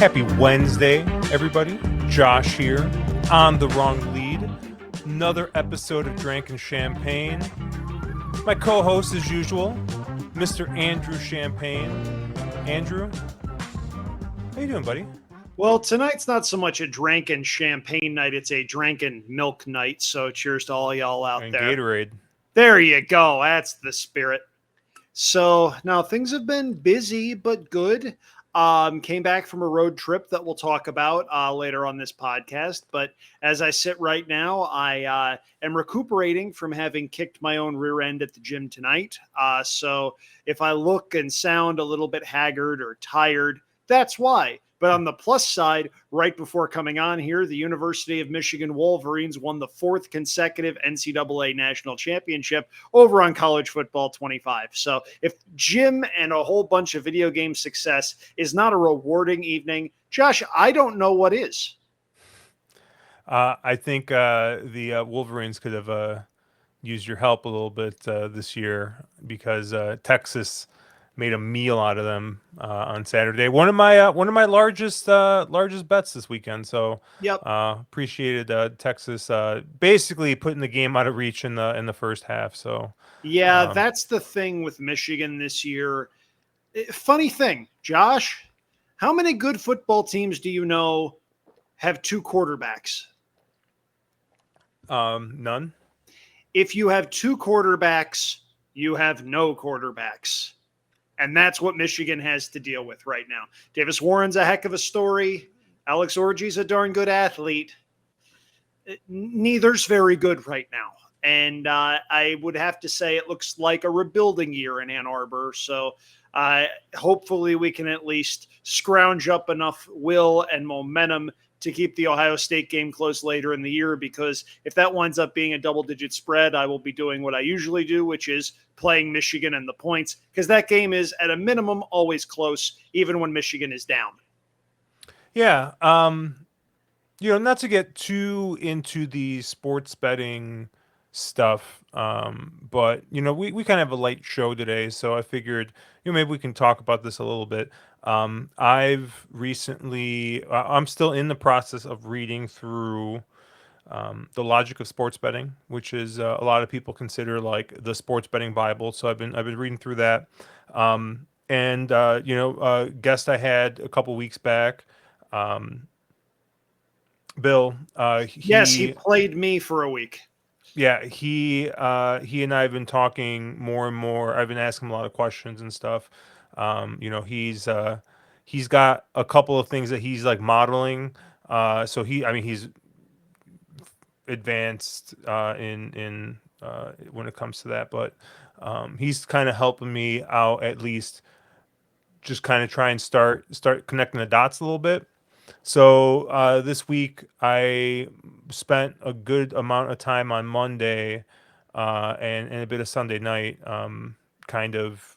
Happy Wednesday, everybody. Josh here on the wrong lead. Another episode of Drank and Champagne. My co-host, as usual, Mr. Andrew Champagne. Andrew, how you doing, buddy? Well, tonight's not so much a drank and champagne night, it's a drank and milk night. So cheers to all y'all out And there. Gatorade. There you go. That's the spirit. So now things have been busy but good. Came back from a road trip that we'll talk about later on this podcast. But as I sit right now, I am recuperating from having kicked my own rear end at the gym tonight. So if I look and sound a little bit haggard or tired, that's why. But on the plus side, right before coming on here, the University of Michigan Wolverines won the fourth consecutive NCAA national championship over on College Football 25. So if gym and a whole bunch of video game success is not a rewarding evening, Josh, I don't know what is. I think the Wolverines could have used your help a little bit this year because Texas made a meal out of them on Saturday. One of my largest bets this weekend. So Yep. appreciated Texas basically putting the game out of reach in the first half. So yeah, that's the thing with Michigan this year. Funny thing, Josh, how many good football teams do you know have two quarterbacks? None. If you have two quarterbacks, you have no quarterbacks. And that's what Michigan has to deal with right now. Davis Warren's a heck of a story. Alex Orji's a darn good athlete. Neither's very good right now. And I would have to say it looks like a rebuilding year in Ann Arbor. So hopefully we can at least scrounge up enough will and momentum to keep the Ohio State game close later in the year, because if that winds up being a double-digit spread, I will be doing what I usually do, which is playing Michigan and the points, because that game is, at a minimum, always close, even when Michigan is down. Yeah. Not to get too into the sports betting stuff, but, we kind of have a light show today, so I figured, maybe we can talk about this a little bit. I've recently, I'm still in the process of reading through The Logic of Sports Betting, which is a lot of people consider like the sports betting Bible. So I've been reading through that. Guest I had a couple weeks back, Bill. Yes, he played me for a week. Yeah, he and I have been talking more and more. I've been asking him a lot of questions and stuff. He's got a couple of things that he's like modeling. He's advanced in when it comes to that, but he's kind of helping me out, at least just kind of try and start connecting the dots a little bit. So this week I spent a good amount of time on Monday and a bit of Sunday night, kind of,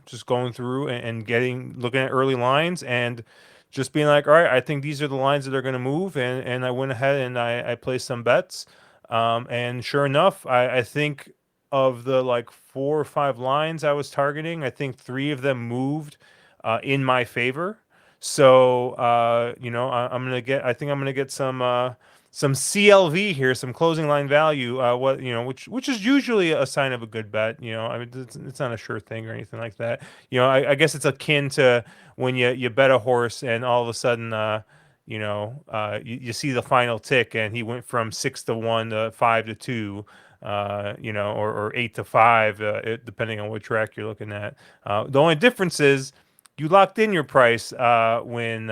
just going through and looking at early lines and just being like, all right, I think these are the lines that are going to move. And I went ahead and I placed some bets. And sure enough, I think of the like 4 or 5 lines I was targeting, I think 3 of them moved in my favor. So, I think I'm gonna get some CLV here, some closing line value, which is usually a sign of a good bet. I mean, it's not a sure thing or anything like that. I guess it's akin to when you bet a horse and all of a sudden, you see the final tick and he went from 6-1 to 5-2. Or 8-5, depending on what track you're looking at. The only difference is you locked in your price when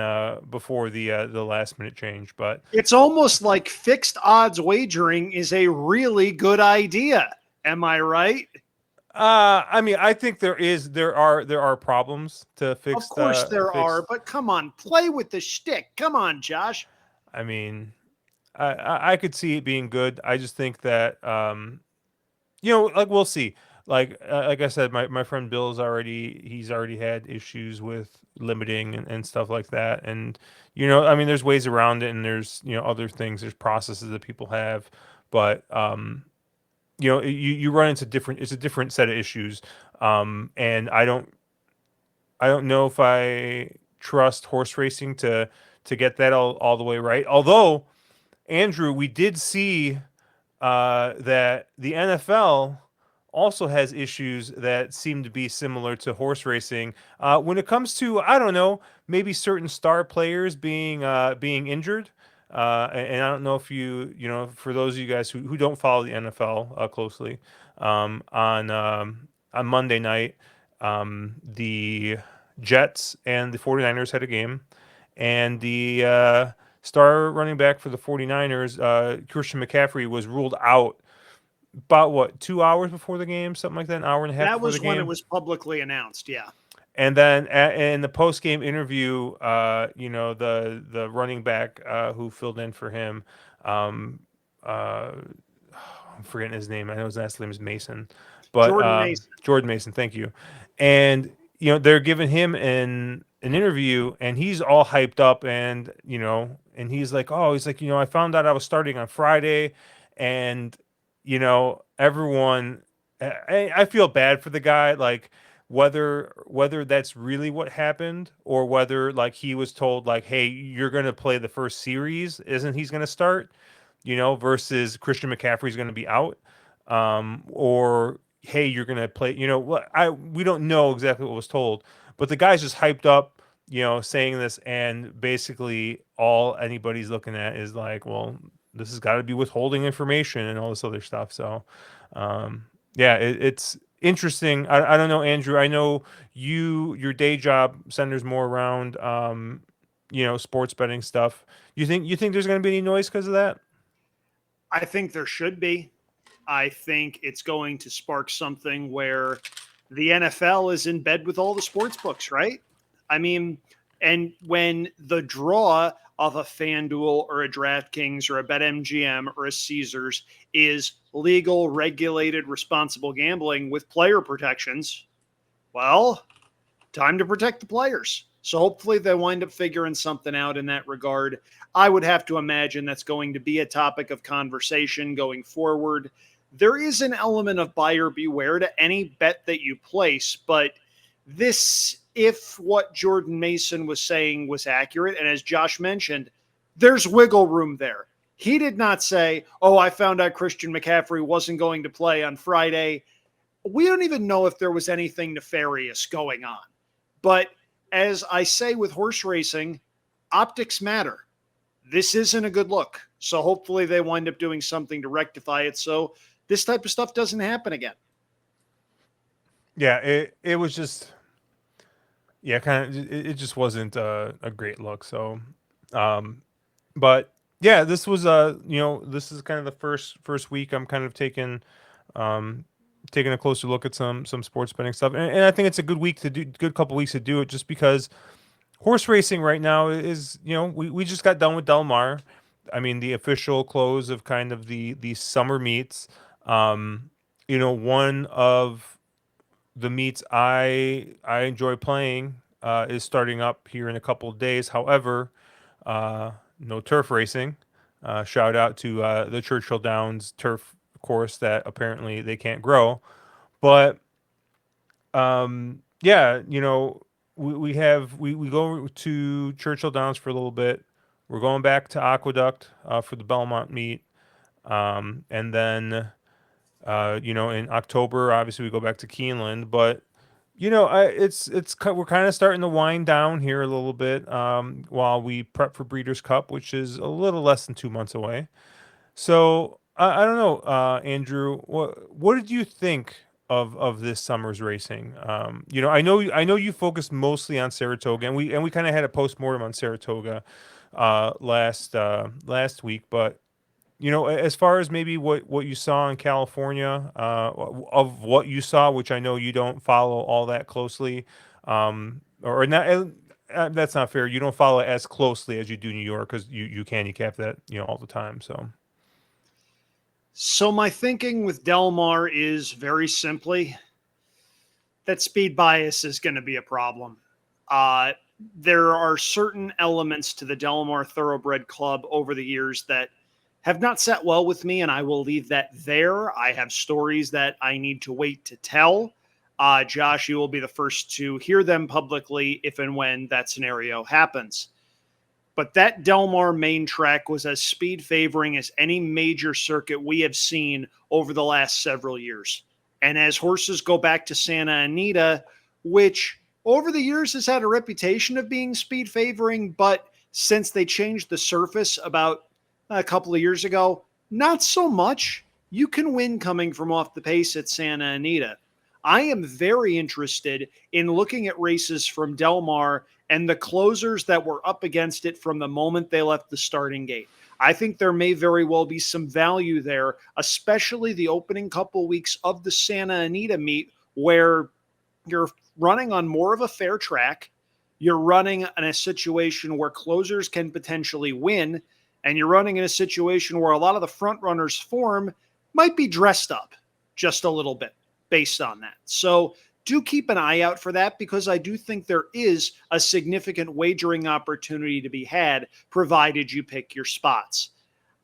before the last minute change, but it's almost like fixed odds wagering is a really good idea. Am I right? I mean, I think there are problems to fixed. Of course there are, but come on, play with the shtick. Come on, Josh. I mean, I could see it being good. I just think that like we'll see. Like I said, my friend Bill's he's already had issues with limiting and stuff like that. And I mean, there's ways around it, and there's other things, there's processes that people have, but you run into it's a different set of issues. And I don't know if I trust horse racing to get that all the way right. Although, Andrew, we did see that the NFL also has issues that seem to be similar to horse racing when it comes to, I don't know, maybe certain star players being injured. And I don't know if for those of you guys who don't follow the NFL closely, on Monday night, the Jets and the 49ers had a game, and the star running back for the 49ers, Christian McCaffrey, was ruled out about what, 2 hours before the game, something like that, an hour and a half That before the was when it game. was publicly announced. Yeah. And then in the post game interview, the running back who filled in for him, um, uh, I'm forgetting his name. I know his last name is Mason, but Jordan Mason. Jordan Mason. Thank you. And they're giving him an interview, and he's all hyped up, and and he's like, oh, he's like, I found out I was starting on Friday, and everyone, I feel bad for the guy, like whether that's really what happened or whether like he was told like, hey, you're gonna play the first series, isn't he's gonna start, versus Christian McCaffrey's going to be out, or hey, you're going to play. What we don't know exactly what was told, but the guy's just hyped up, saying this, and basically all anybody's looking at is like, well, this has got to be withholding information and all this other stuff. So, yeah, it's interesting. I don't know, Andrew. I know your day job centers more around sports betting stuff. You think there's going to be any noise because of that? I think there should be. I think it's going to spark something where the NFL is in bed with all the sports books, right? I mean, and when the draw of a FanDuel or a DraftKings or a BetMGM or a Caesars is legal, regulated, responsible gambling with player protections, well, time to protect the players. So hopefully they wind up figuring something out in that regard. I would have to imagine that's going to be a topic of conversation going forward. There is an element of buyer beware to any bet that you place, but this, if what Jordan Mason was saying was accurate, and as Josh mentioned, there's wiggle room there. He did not say, oh, I found out Christian McCaffrey wasn't going to play on Friday. We don't even know if there was anything nefarious going on. But as I say with horse racing, optics matter. This isn't a good look. So hopefully they wind up doing something to rectify it so this type of stuff doesn't happen again. Yeah, it was just, yeah, kind of, it just wasn't a great look. So, um, but yeah, this was this is kind of the first week I'm kind of taking a closer look at some sports betting stuff, and I think it's a good couple weeks to do it, just because horse racing right now is, we just got done with Del Mar. I mean, the official close of kind of the summer meets. One of the meets I enjoy playing is starting up here in a couple of days. However, no turf racing. Shout out to the Churchill Downs turf course that apparently they can't grow. But yeah, we go to Churchill Downs for a little bit. We're going back to Aqueduct for the Belmont meet, and then in October, obviously we go back to Keeneland. But we're kind of starting to wind down here a little bit while we prep for Breeders' Cup, which is a little less than 2 months away. So I don't know, Andrew. What did you think of this summer's racing? I know you focused mostly on Saratoga, and we kind of had a postmortem on Saratoga last week. But as far as maybe what you saw in California, of what you saw, which I know you don't follow all that closely, or not. That's not fair. You don't follow it as closely as you do New York, because you handicap that all the time. So. So my thinking with Del Mar is very simply that speed bias is going to be a problem. Uh, there are certain elements to the Del Mar Thoroughbred Club over the years that have not sat well with me, and I will leave that there. I have stories that I need to wait to tell. Josh, you will be the first to hear them publicly if and when that scenario happens. But that Del Mar main track was as speed favoring as any major circuit we have seen over the last several years. And as horses go back to Santa Anita, which over the years has had a reputation of being speed favoring, but since they changed the surface about a couple of years ago, not so much. You can win coming from off the pace at Santa Anita. I am very interested in looking at races from Del Mar and the closers that were up against it from the moment they left the starting gate. I think there may very well be some value there, especially the opening couple weeks of the Santa Anita meet where you're running on more of a fair track. You're running in a situation where closers can potentially win, and you're running in a situation where a lot of the front runners' form might be dressed up just a little bit based on that. So do keep an eye out for that because I do think there is a significant wagering opportunity to be had provided you pick your spots.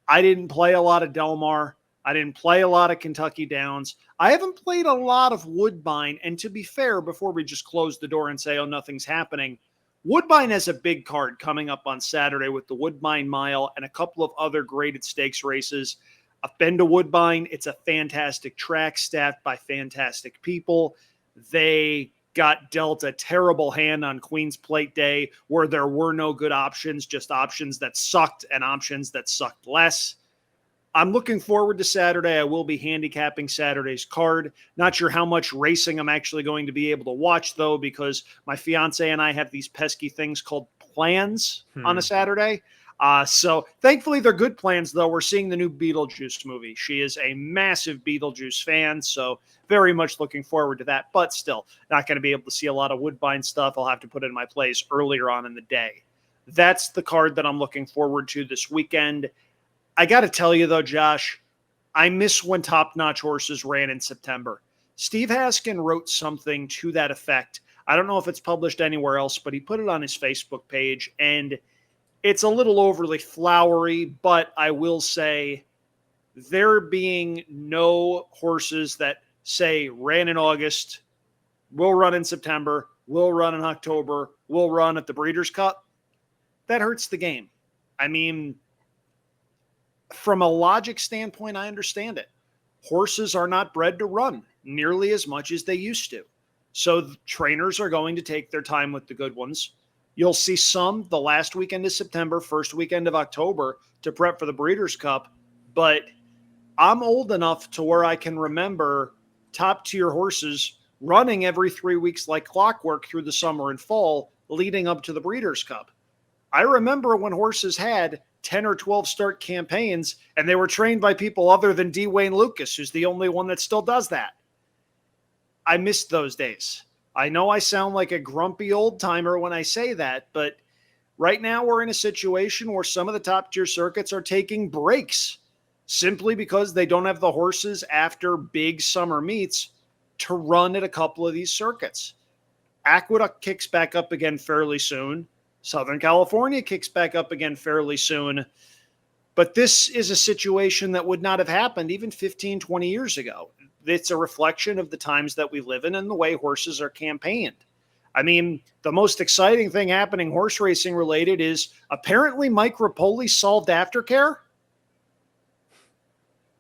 I didn't play a lot of Del Mar. I didn't play a lot of Kentucky Downs. I haven't played a lot of Woodbine. And to be fair, before we just close the door and say, oh, nothing's happening, Woodbine has a big card coming up on Saturday with the Woodbine Mile and a couple of other graded stakes races. I've been to Woodbine. It's a fantastic track staffed by fantastic people. They got dealt a terrible hand on Queen's Plate Day where there were no good options, just options that sucked and options that sucked less. I'm looking forward to Saturday. I will be handicapping Saturday's card. Not sure how much racing I'm actually going to be able to watch, though, because my fiance and I have these pesky things called plans on a Saturday. So thankfully, they're good plans, though. We're seeing the new Beetlejuice movie. She is a massive Beetlejuice fan, so very much looking forward to that. But still, not going to be able to see a lot of Woodbine stuff. I'll have to put in my plays earlier on in the day. That's the card that I'm looking forward to this weekend. I got to tell you, though, Josh, I miss when Top Notch Horses ran in September. Steve Haskin wrote something to that effect. I don't know if it's published anywhere else, but he put it on his Facebook page, and it's a little overly flowery, but I will say there being no horses that say ran in August, will run in September, will run in October, will run at the Breeders' Cup, that hurts the game. I mean, from a logic standpoint, I understand it. Horses are not bred to run nearly as much as they used to. So trainers are going to take their time with the good ones. You'll see some the last weekend of September, first weekend of October to prep for the Breeders' Cup. But I'm old enough to where I can remember top tier horses running every 3 weeks like clockwork through the summer and fall leading up to the Breeders' Cup. I remember when horses had 10 or 12 start campaigns and they were trained by people other than D. Wayne Lucas, who's the only one that still does that. I missed those days. I know I sound like a grumpy old timer when I say that, but right now we're in a situation where some of the top tier circuits are taking breaks simply because they don't have the horses after big summer meets to run at a couple of these circuits. Aqueduct kicks back up again fairly soon. Southern California kicks back up again fairly soon. But this is a situation that would not have happened even 15, 20 years ago. It's a reflection of the times that we live in and the way horses are campaigned. I mean, the most exciting thing happening horse racing related is apparently Mike Rapoli solved aftercare.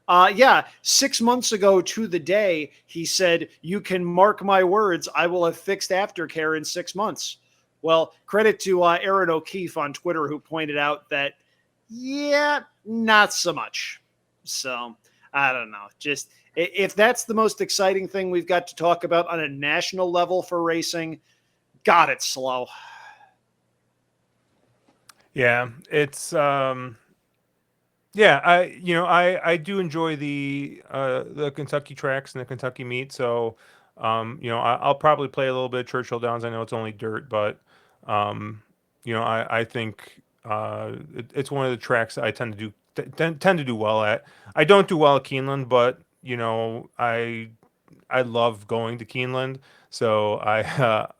Yeah, 6 months ago to the day, he said, you can mark my words, I will have fixed aftercare in 6 months. Well, credit to Aaron O'Keefe on Twitter, who pointed out that, yeah, not so much. So, I don't know. Just if that's the most exciting thing we've got to talk about on a national level for racing, God, it's slow. Yeah, it's yeah, I do enjoy the Kentucky tracks and the Kentucky meet. So, I'll probably play a little bit of Churchill Downs. I know it's only dirt, but um, I think it's one of the tracks that I tend to tend to do well at. I don't do well at Keeneland, but I love going to Keeneland, so I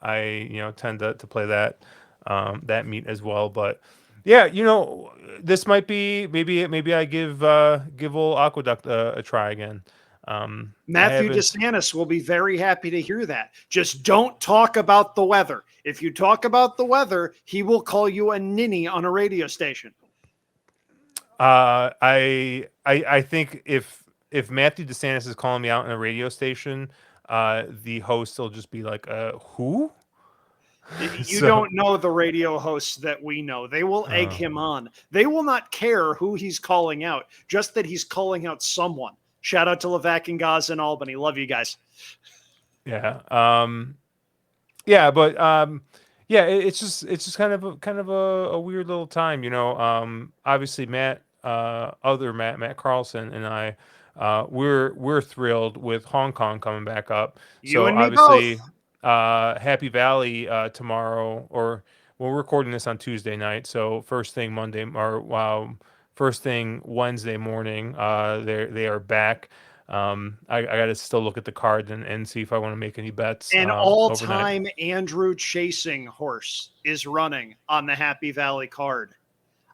tend to play that meet as well. But yeah, this might be maybe I give old Aqueduct a try again. I Matthew haven't. DeSantis will be very happy to hear that. Just don't talk about the weather. If you talk about the weather, he will call you a ninny on a radio station. I think if Matthew DeSantis is calling me out in a radio station, the host will just be like, who? You So, don't know the radio hosts that we know. They will egg uh, him on. They will not care who he's calling out, just that he's calling out someone. Shout out to Levac and Gaz in Albany. Love you guys. yeah. Yeah, but yeah, it's just kind of a weird little time, you know. Obviously other Matt Carlson and I, we're thrilled with Hong Kong coming back up. You So and me both. obviously, Happy Valley tomorrow, or we're recording this on Tuesday night. So first thing Monday, or first thing Wednesday morning, they are back. I got to still look at the card and see if I want to make any bets An overnight. all-time Andrew chasing horse is running on the Happy Valley card.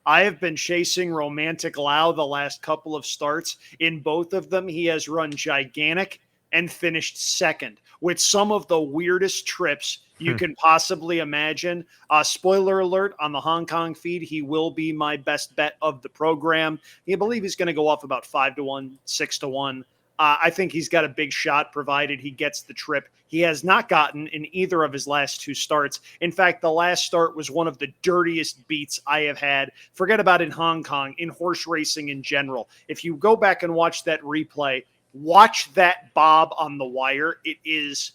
I have been chasing Romantic Lau the last couple of starts. In both of them, he has run gigantic and finished second with some of the weirdest trips you can possibly imagine. Spoiler alert on the Hong Kong feed, he will be my best bet of the program. I believe he's going to go off about 5-1, 6-1. I think he's got a big shot provided he gets the trip. He has not gotten in either of his last two starts. In fact, the last start was one of the dirtiest beats I have had. Forget about in Hong Kong, in horse racing in general. If you go back and watch that replay, watch that bob on the wire. It is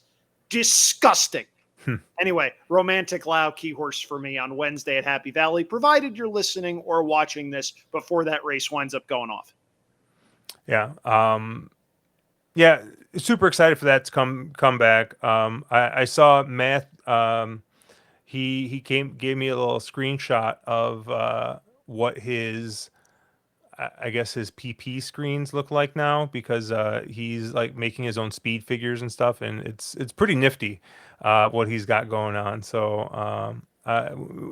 disgusting. Anyway, Romantic Lau, key horse for me on Wednesday at Happy Valley, provided you're listening or watching this before that race winds up going off. Yeah. Yeah, super excited for that to come back. I saw Matt. He gave me a little screenshot of what his, I guess, his PP screens look like now, because he's like making his own speed figures and stuff, and it's pretty nifty what he's got going on. So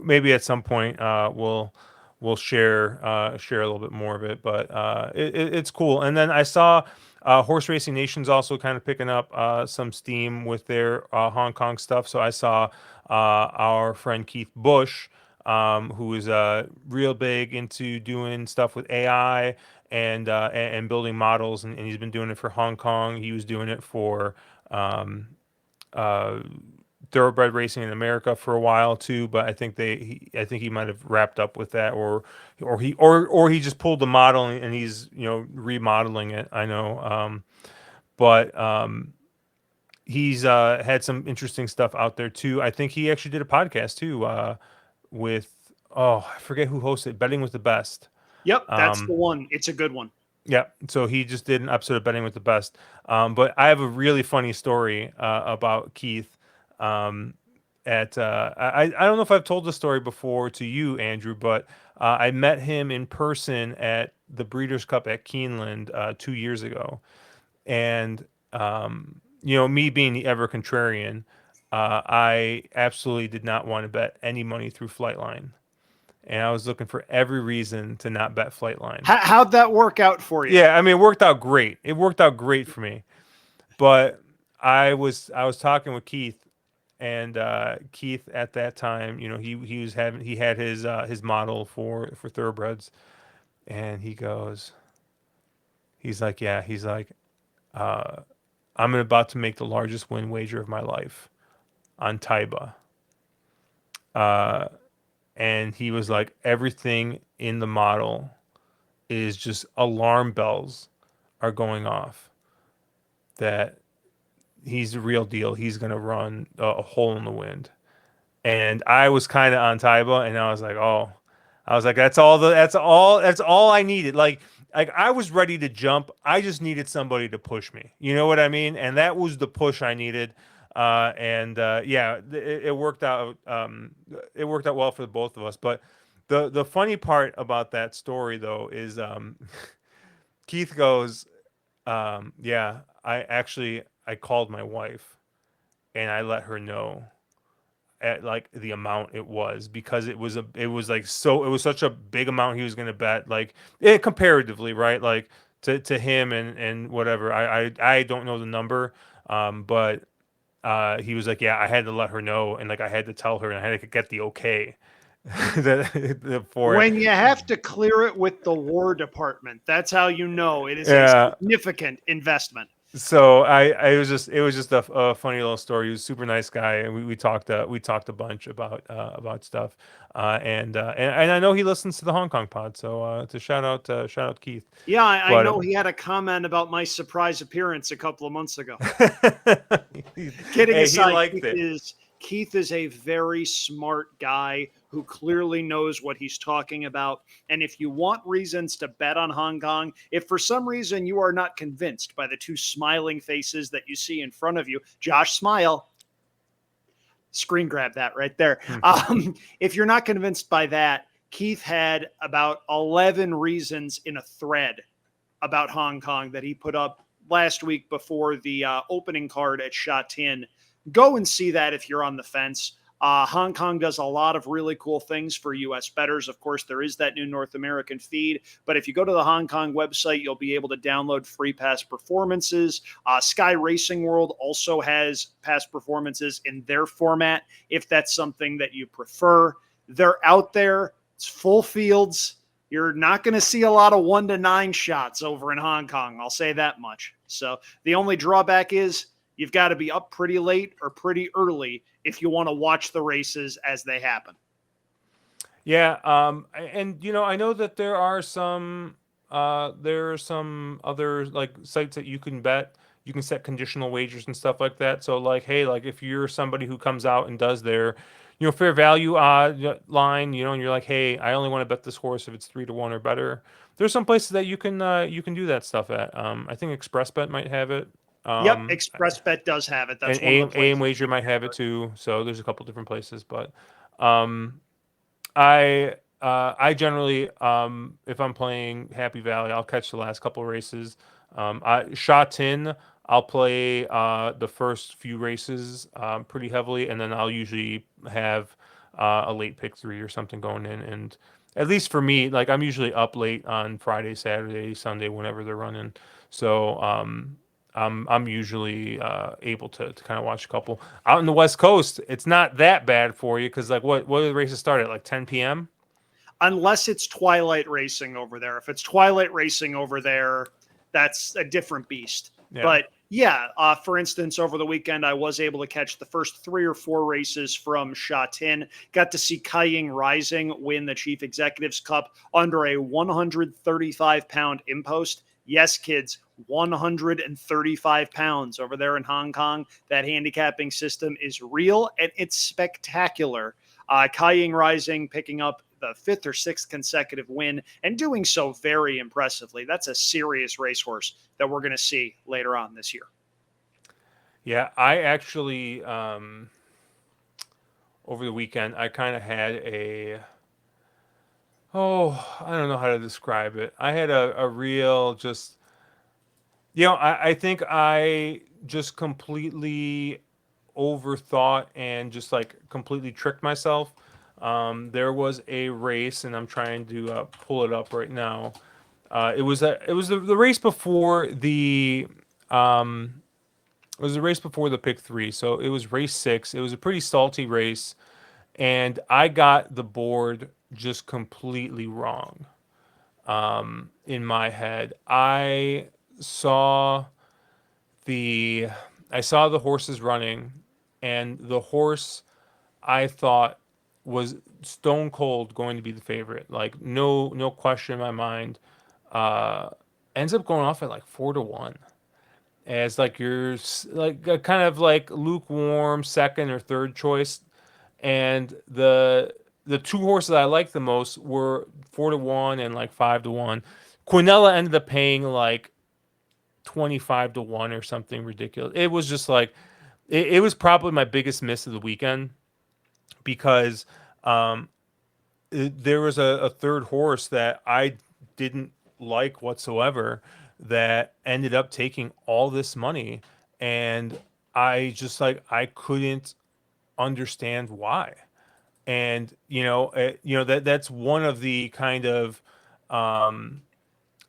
maybe at some point we'll share a little bit more of it, but it's cool. And then I saw Horse Racing Nation's also kind of picking up some steam with their Hong Kong stuff. So I saw our friend Keith Bush, who is real big into doing stuff with AI and building models, and he's been doing it for Hong Kong. He was doing it for um, uh, thoroughbred racing in America for a while too, but I think he might have wrapped up with that, or he just pulled the model and he's, you know, remodeling it. I know, but he's had some interesting stuff out there too. I think he actually did a podcast too with, oh, I forget who hosted it, Betting with the Best. Yep, that's the Um, one. It's a good one. yeah, so he just did an episode of Betting with the Best. But I have a really funny story about Keith. Um, I don't know if I've told the story before to you, Andrew, but I met him in person at the Breeders' Cup at Keeneland 2 years ago, and you know, me being the ever contrarian, I absolutely did not want to bet any money through Flightline, and I was looking for every reason to not bet Flightline. How'd that work out for you? Yeah, I mean, it worked out great. It worked out great for me. But I was talking with Keith, and Keith at that time, you know, he had his model for thoroughbreds, and he's like, yeah, he's like, uh, I'm about to make the largest win wager of my life on Taiba. Uh, and he was like, everything in the model is just alarm bells are going off that he's the real deal. He's gonna run a hole in the wind. And I was kind of on Taiba, and I was like, oh, I was like, that's all I needed. Like I was ready to jump. I just needed somebody to push me. You know what I mean? And that was the push I needed. And yeah, it worked out. It worked out well for the both of us. But the funny part about that story though is Keith goes, yeah, I called my wife and I let her know at like the amount it was, because it was like, so it was such a big amount he was going to bet, like, comparatively, right? Like to him and whatever. I don't know the number, but he was like, yeah, I had to let her know, and like I had to tell her, and I had to get the okay for it. When you have to clear it with the War Department, that's how you know it is a Yeah. significant investment. So I it was just a funny little story. He was a super nice guy, and we talked a bunch about stuff, and I know he listens to the Hong Kong pod. So to shout out Keith, Yeah, I but know he had a comment about my surprise appearance a couple of months ago. hey, Kidding he aside, liked it. Keith is a very smart guy who clearly knows what he's talking about. And if you want reasons to bet on Hong Kong, if for some reason you are not convinced by the two smiling faces that you see in front of you, Josh, smile. Screen grab that right there. If you're not convinced by that, Keith had about 11 reasons in a thread about Hong Kong that he put up last week before the opening card at Sha Tin. Go and see that if you're on the fence. Hong Kong does a lot of really cool things for U.S. bettors. Of course, there is that new North American feed. But if you go to the Hong Kong website, you'll be able to download free past performances. Sky Racing World also has past performances in their format if that's something that you prefer. They're out there. It's full fields. You're not going to see a lot of 1-9 shots over in Hong Kong. I'll say that much. So the only drawback is you've got to be up pretty late or pretty early if you want to watch the races as they happen. Yeah, and I know that there are some other like sites that you can bet. You can set conditional wagers and stuff like that. So like, hey, like if you're somebody who comes out and does their, fair value line, and you're like, hey, I only want to bet this horse if it's 3-1 or better. There's some places that you can do that stuff at. I think Express Bet might have it. Yep, Um, ExpressBet does have it. and That's one of the AM places Wager you might can have do it it. too. So there's a couple different places, but um, I generally, if I'm playing Happy Valley, I'll catch the last couple races. Shot in, I'll play the first few races pretty heavily, and then I'll usually have a late pick three or something going in. And at least for me, like I'm usually up late on Friday, Saturday, Sunday, whenever they're running. So I'm usually able to kind of watch a couple. Out in the West Coast, it's not that bad for you because like what do the races start at like 10 p.m. Unless it's Twilight Racing over there. If it's Twilight Racing over there, that's a different beast. Yeah. But yeah, for instance, over the weekend, I was able to catch the first 3 or 4 races from Sha Tin. Got to see Kaiying Rising win the Chief Executives Cup under a 135-pound impost. Yes, kids, 135 pounds over there in Hong Kong. That handicapping system is real and it's spectacular. Kaiying Rising picking up the 5th or 6th consecutive win and doing so very impressively. That's a serious racehorse that we're going to see later on this year. Yeah, I actually over the weekend I kind of had I don't know how to describe it. I had a real just I think I just completely overthought and just like completely tricked myself. There was a race, and I'm trying to pull it up right now. It was the race before um, it was the race before the pick three, so it was race six. It was a pretty salty race, and I got the board just completely wrong. In my head, saw the I saw the horses running, and the horse I thought was stone cold going to be the favorite. Like no question in my mind. Uh, ends up going off at like 4-1 as like your like a kind of like lukewarm second or third choice. And the two horses I liked the most were 4-1 and like 5-1. Quinella ended up paying like 25-1 or something ridiculous. It was just like it was probably my biggest miss of the weekend because um, there was a third horse that I didn't like whatsoever that ended up taking all this money, and I just like I couldn't understand why. And that's one of the kind of um,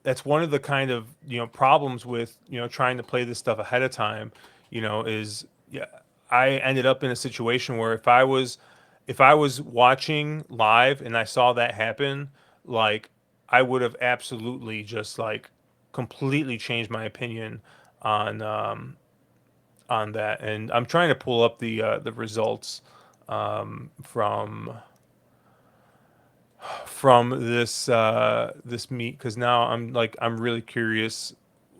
that's one of the kind of problems with trying to play this stuff ahead of time. Is yeah, I ended up in a situation where if I was watching live and I saw that happen, like I would have absolutely just like completely changed my opinion on on that. And I'm trying to pull up the results from this meet because now I'm really curious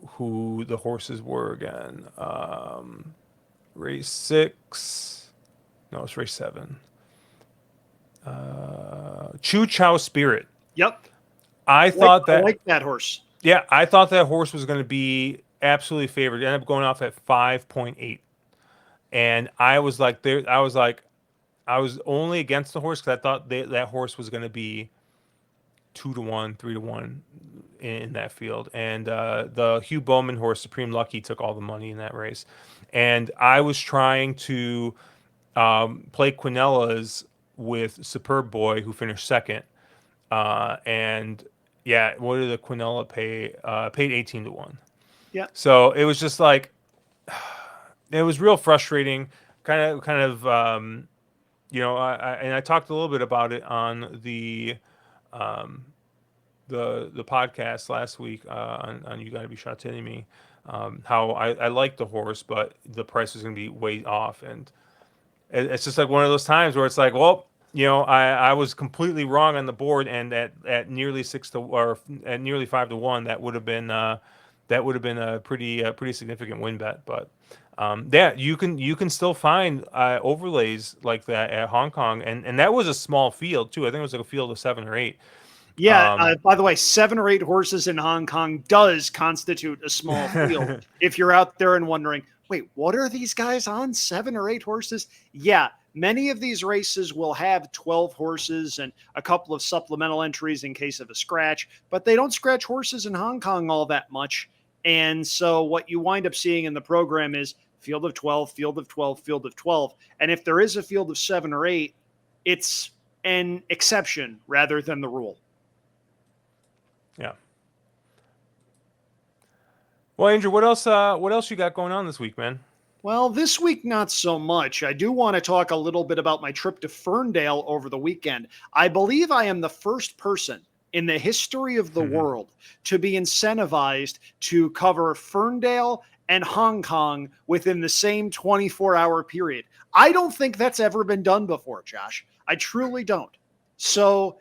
who the horses were again. Race 6. No, it's race 7. Chu Chow Spirit. Yep. I Like thought I that, like that horse. yeah, I thought that horse was going to be absolutely favored. It ended up going off at 5.8. And I was only against the horse because I thought that horse was going to be 2-1, 3-1 in that field. And the Hugh Bowman horse, Supreme Lucky, took all the money in that race. And I was trying to play Quinellas with Superb Boy, who finished second. And yeah, what did the Quinella pay? Paid 18-1. Yeah. So it was just like it was real frustrating. Kind of. And I talked a little bit about it on um, the podcast last week on You Gotta Be Shot to Me. How I liked the horse, but the price was going to be way off, and it's just like one of those times where it's like, well, I was completely wrong on the board, and at nearly 6 to or at nearly 5-1, that would have been a pretty significant win bet. But yeah, you can still find overlays like that at Hong Kong, and that was a small field too. I think it was like a field of 7 or 8. Yeah. Um, By the way, 7 or 8 horses in Hong Kong does constitute a small field. If you're out there and wondering, wait, what are these guys on? 7 or 8 horses? Yeah. Many of these races will have 12 horses and a couple of supplemental entries in case of a scratch, but they don't scratch horses in Hong Kong all that much. And so what you wind up seeing in the program is field of 12, field of 12, field of 12. And if there is a field of 7 or 8, it's an exception rather than the rule. yeah. Well, Andrew, what else? What else you got going on this week, man? Well, this week, not so much. I do want to talk a little bit about my trip to Ferndale over the weekend. I believe I am the first person in the history of the world to be incentivized to cover Ferndale and Hong Kong within the same 24-hour period. I don't think that's ever been done before, Josh. I truly don't. So,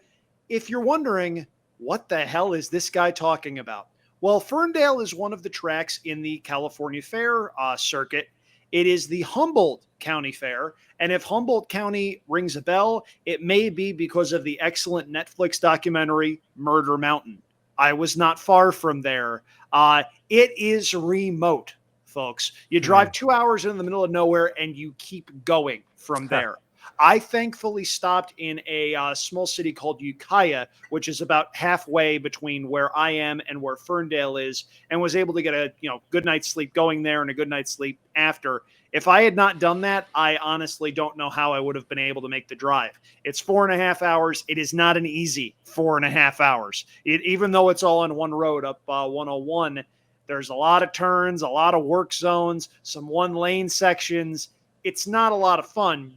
if you're wondering, what the hell is this guy talking about? Well, Ferndale is one of the tracks in the California Fair circuit. It is the Humboldt County Fair. And if Humboldt County rings a bell, it may be because of the excellent Netflix documentary, Murder Mountain. I was not far from there. It is remote, folks. You drive 2 hours in the middle of nowhere and you keep going from there. I thankfully stopped in a small city called Ukiah, which is about halfway between where I am and where Ferndale is, and was able to get a good night's sleep going there and a good night's sleep after. If I had not done that, I honestly don't know how I would have been able to make the drive. It's 4.5 hours. It is not an easy 4.5 hours. Even though it's all on one road up 101, there's a lot of turns, a lot of work zones, some one-lane sections. It's not a lot of fun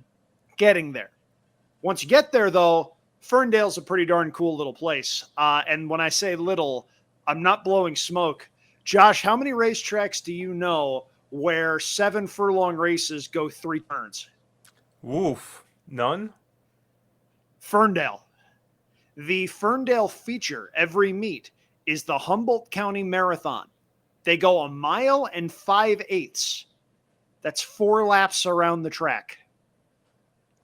getting there. Once you get there, though, Ferndale's a pretty darn cool little place. And when I say little, I'm not blowing smoke. Josh, how many racetracks do you know where 7 furlong races go 3 turns? Woof. None. Ferndale. The Ferndale feature every meet is the Humboldt County Marathon. They go 1.5 miles. That's 4 laps around the track.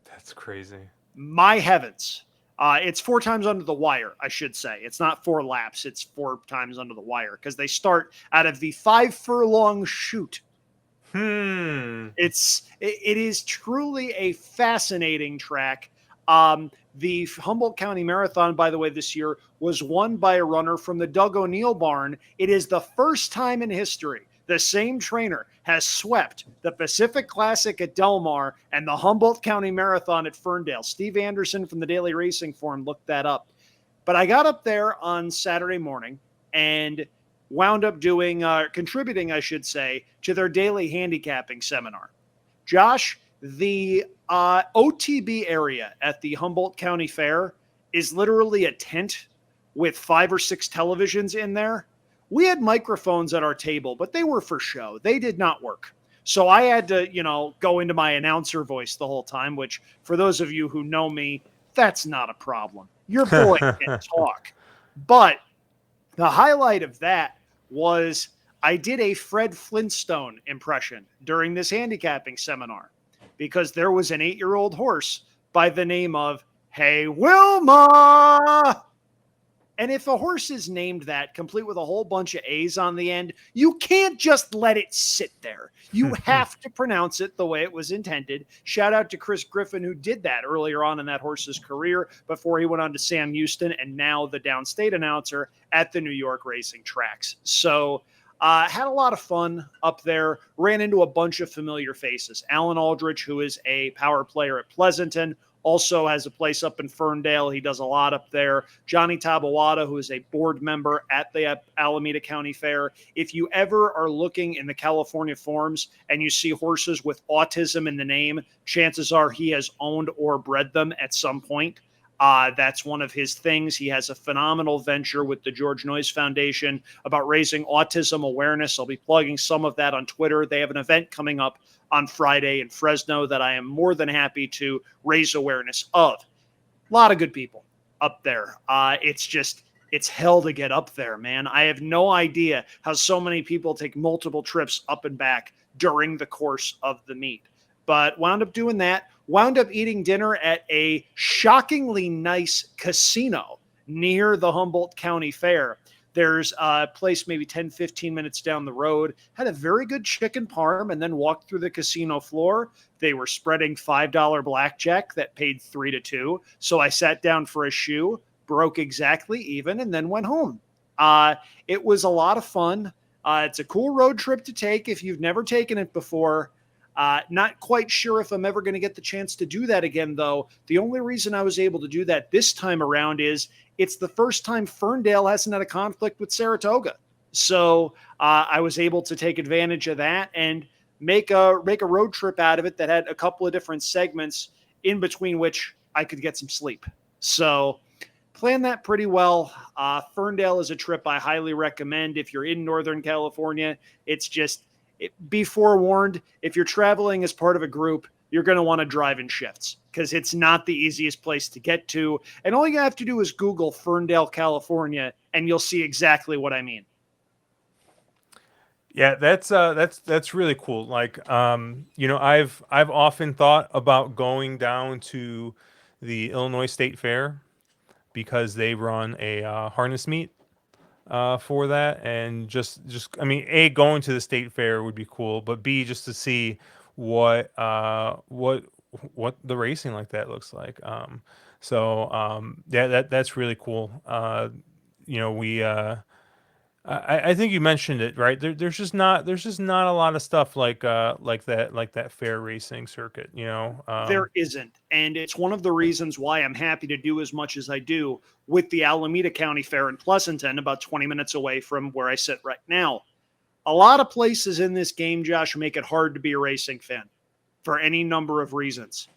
That's crazy. My heavens. It's 4 times under the wire, I should say. It's not 4 laps. It's 4 times under the wire because they start out of the 5 furlong chute. It is truly a fascinating track. The Humboldt County Marathon, by the way, this year was won by a runner from the Doug O'Neill barn. It is the first time in history the same trainer has swept the Pacific Classic at Del Mar and the Humboldt County Marathon at Ferndale. Steve Anderson from the Daily Racing Form looked that up. But I got up there on Saturday morning, and wound up doing, contributing, I should say, to their daily handicapping seminar. Josh, the OTB area at the Humboldt County Fair is literally a tent with 5 or 6 televisions in there. We had microphones at our table, but they were for show. They did not work. So I had to, go into my announcer voice the whole time, which for those of you who know me, that's not a problem. Your boy can talk. But the highlight of that was I did a Fred Flintstone impression during this handicapping seminar because there was an 8-year-old horse by the name of Hey Wilma. And if a horse is named that, complete with a whole bunch of A's on the end, you can't just let it sit there. You have to pronounce it the way it was intended. Shout out to Chris Griffin, who did that earlier on in that horse's career before he went on to Sam Houston and now the downstate announcer at the New York racing tracks. So had a lot of fun up there. Ran into a bunch of familiar faces. Alan Aldrich, who is a power player at Pleasanton, also has a place up in Ferndale. He does a lot up there. Johnny Tabawada, who is a board member at the Alameda County Fair. If you ever are looking in the California forums and you see horses with autism in the name, chances are he has owned or bred them at some point. That's one of his things. He has a phenomenal venture with the George Noyes Foundation about raising autism awareness. I'll be plugging some of that on Twitter. They have an event coming up on Friday in Fresno that I am more than happy to raise awareness of. A lot of good people up there. It's hell to get up there, man. I have no idea how so many people take multiple trips up and back during the course of the meet. But wound up doing that, wound up eating dinner at a shockingly nice casino near the Humboldt County Fair. There's a place maybe 10, 15 minutes down the road, had a very good chicken parm, and then walked through the casino floor. They were spreading $5 blackjack that paid 3-2. So I sat down for a shoe, broke exactly even, and then went home. It was a lot of fun. It's a cool road trip to take if you've never taken it before. Not quite sure if I'm ever going to get the chance to do that again, though. The only reason I was able to do that this time around is it's the first time Ferndale hasn't had a conflict with Saratoga. So I was able to take advantage of that and make a road trip out of it that had a couple of different segments in between which I could get some sleep. So planned that pretty well. Ferndale is a trip I highly recommend if you're in Northern California. It's just, be forewarned, if you're traveling as part of a group, you're going to want to drive in shifts because it's not the easiest place to get to. And all you have to do is Google Ferndale, California, and you'll see exactly what I mean. Yeah, that's really cool. Like, I've often thought about going down to the Illinois State Fair because they run a harness meet for that, and just I mean, A, going to the state fair would be cool, but B, just to see what what the racing like that looks like. Yeah, that's really cool. We I think you mentioned it, right? There's just not a lot of stuff like that fair racing circuit, There isn't. And it's one of the reasons why I'm happy to do as much as I do with the Alameda County Fair in Pleasanton, about 20 minutes away from where I sit right now. A lot of places in this game, Josh, make it hard to be a racing fan for any number of reasons.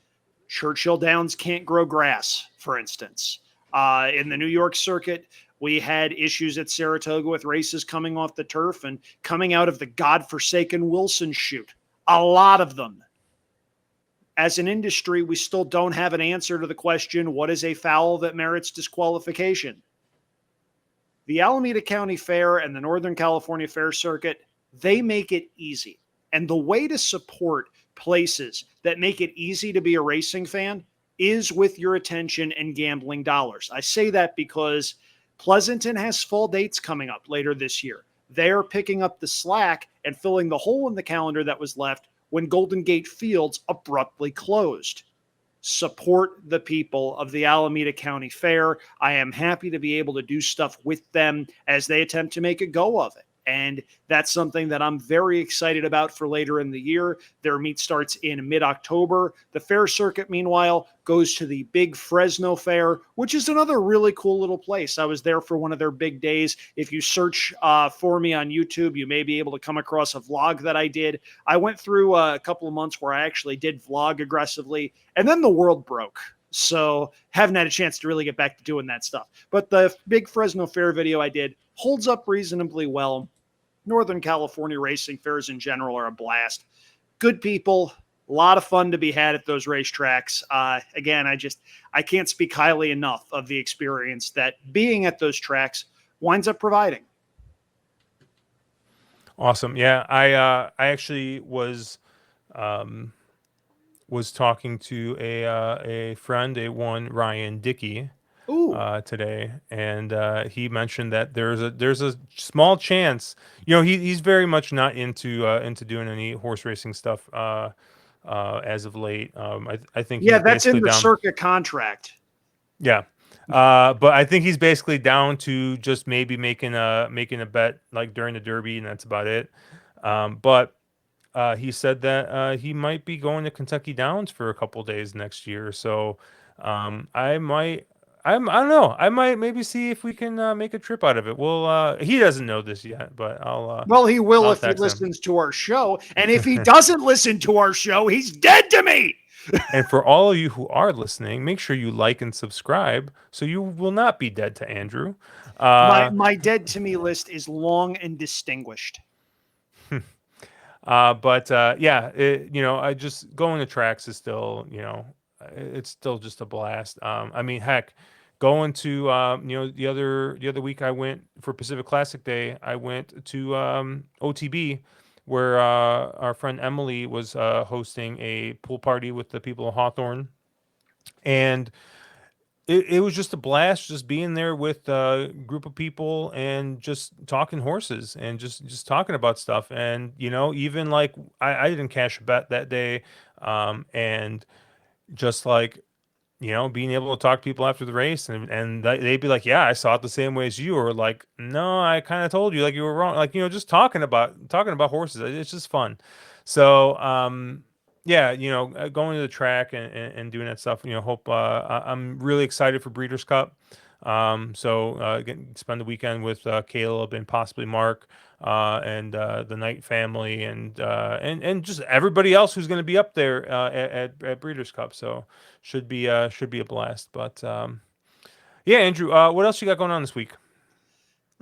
Churchill Downs can't grow grass, for instance. In the New York circuit, we had issues at Saratoga with races coming off the turf and coming out of the godforsaken Wilson chute. A lot of them. As an industry, we still don't have an answer to the question, what is a foul that merits disqualification? The Alameda County Fair and the Northern California Fair Circuit, they make it easy. And the way to support places that make it easy to be a racing fan is with your attention and gambling dollars. I say that because Pleasanton has fall dates coming up later this year. They're picking up the slack and filling the hole in the calendar that was left when Golden Gate Fields abruptly closed. Support the people of the Alameda County Fair. I am happy to be able to do stuff with them as they attempt to make a go of it. And that's something that I'm very excited about for later in the year. Their meet starts in mid-October. The fair circuit, meanwhile, goes to the big Fresno Fair, which is another really cool little place. I was there for one of their big days. If you search for me on YouTube, you may be able to come across a vlog that I did. I went through a couple of months where I actually did vlog aggressively, and then the world broke. So haven't had a chance to really get back to doing that stuff. But the big Fresno Fair video I did holds up reasonably well. Northern California racing fairs in general are a blast. Good people, a lot of fun to be had at those racetracks. Again, I can't speak highly enough of the experience that being at those tracks winds up providing. Awesome. Yeah, I actually was talking to a friend, Ryan Dickey, Ooh, today, and he mentioned that there's a small chance. He's very much not into doing any horse racing stuff as of late. I think yeah, he's that's in basically the down. circuit contract. Yeah. But I think he's basically down to just maybe making a bet like during the Derby, and that's about it. But he said that he might be going to Kentucky Downs for a couple days next year. So I might, I don't know. I might maybe see if we can make a trip out of it. Well, he doesn't know this yet, but Well, he will I'll if he text him. listens to our show. And if he doesn't listen to our show, he's dead to me. And for all of you who are listening, make sure you like and subscribe so you will not be dead to Andrew. My Uh, my dead to me list is long and distinguished. but yeah, I just going to tracks is still, it's still just a blast. I mean, heck, going to, the other week I went for Pacific Classic Day. I went to OTB, where our friend Emily was hosting a pool party with the people of Hawthorne, and it was just a blast just being there with a group of people and just talking horses and just talking about stuff. And even like I didn't cash a bet that day, and just like being able to talk to people after the race, and they'd be like, yeah, I saw it the same way as you, or like, no, I kind of told you like you were wrong, like just talking about horses. It's just fun. So yeah, going to the track and doing that stuff, hope I'm really excited for Breeders' Cup. So spend the weekend with Caleb and possibly Mark, and the Knight family, and just everybody else who's going to be up there at Breeders' Cup. So should be a blast. But yeah, Andrew, what else you got going on this week?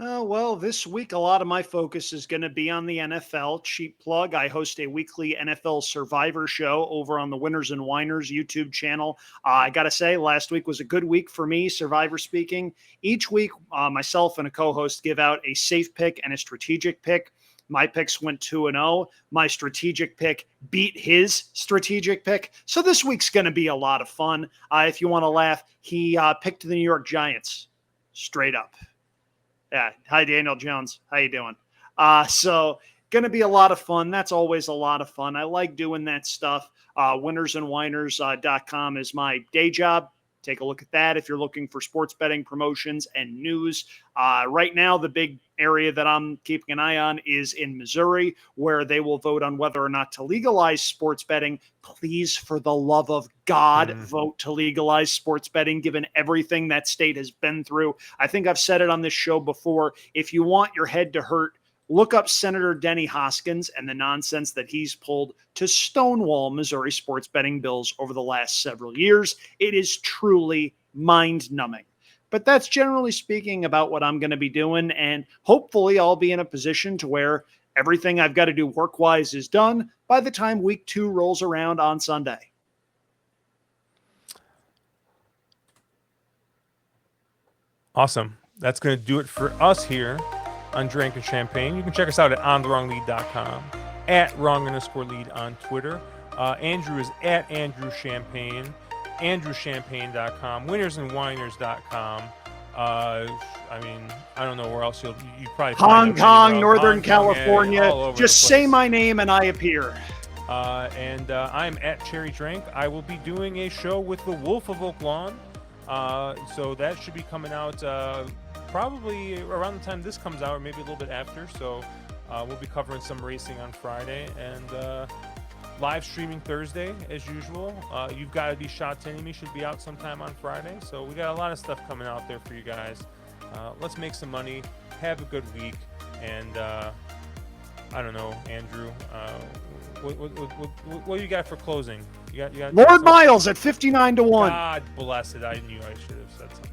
Well, this week, a lot of my focus is going to be on the NFL. Cheap plug. I host a weekly NFL Survivor show over on the Winners and Winers YouTube channel. I got to say, last week was a good week for me, Survivor speaking. Each week, myself and a co host give out a safe pick and a strategic pick. My picks went 2-0. My strategic pick beat his strategic pick. So this week's going to be a lot of fun. If you want to laugh, he picked the New York Giants straight up. Yeah. Hi, Daniel Jones. How you doing? So going to be a lot of fun. That's always a lot of fun. I like doing that stuff. Winnersandwiners.com is my day job. Take a look at that if you're looking for sports betting promotions and news. Right now, the big area that I'm keeping an eye on is in Missouri, where they will vote on whether or not to legalize sports betting. Please, for the love of God, vote to legalize sports betting, given everything that state has been through. I think I've said it on this show before. If you want your head to hurt, look up Senator Denny Hoskins and the nonsense that he's pulled to stonewall Missouri sports betting bills over the last several years. It is truly mind-numbing. But that's generally speaking about what I'm going to be doing, and hopefully I'll be in a position to where everything I've got to do work-wise is done by the time week 2 rolls around on Sunday. Awesome. That's going to do it for us here on Drinking Champagne. You can check us out at onthewronglead.com, at wrong_lead on Twitter. Andrew is at Andrew Champagne, andrewchampagne.com, winnersandwiners.com. I mean, I don't know where else you probably Hong find Kong, Northern Hong Kong, California. all over Just the say place. my name and I appear. And I'm at Cherry Drink. I will be doing a show with the Wolf of Oak Lawn So that should be coming out probably around the time this comes out, or maybe a little bit after. So we'll be covering some racing on Friday and live streaming Thursday as usual. You've Got to Be Shot to Enemy should be out sometime on Friday. So we got a lot of stuff coming out there for you guys. Let's make some money, have a good week, and I don't know, Andrew. What do you got for closing? You got Lord Miles at 59 to 1. God bless it. I knew I should have said something.